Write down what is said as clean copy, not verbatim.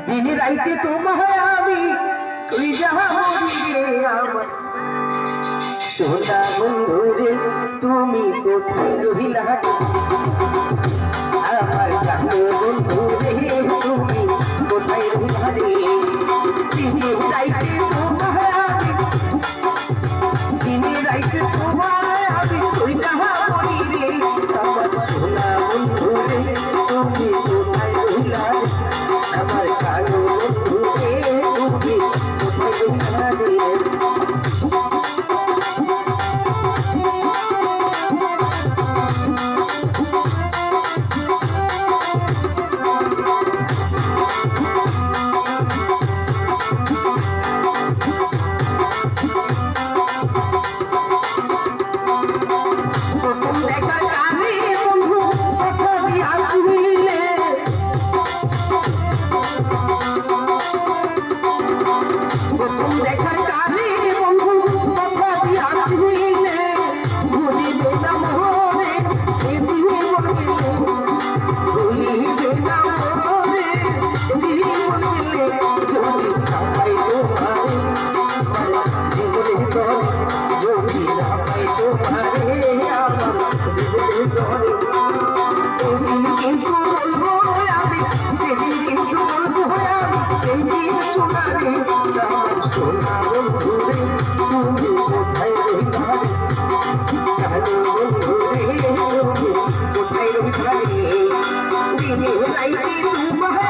দিন রাইতে তোমায় আমি তুই যাহা মরিলে আমার সোনা বন্ধু রে তুমি কোথায় রহিলা আমার জানো বন্ধু রে তুমি কোথায় রহিলা রে দিন রাইতে তোমায় আমি দিন রাইতে তোমায় আমি তুই যাহা মরিলে আমার সোনা বন্ধু রে তুমি কোথায় রহিলা রে আমার জানো বন্ধু রে তুমি কোথায় রহিলা রে কোথায় রহিলা রে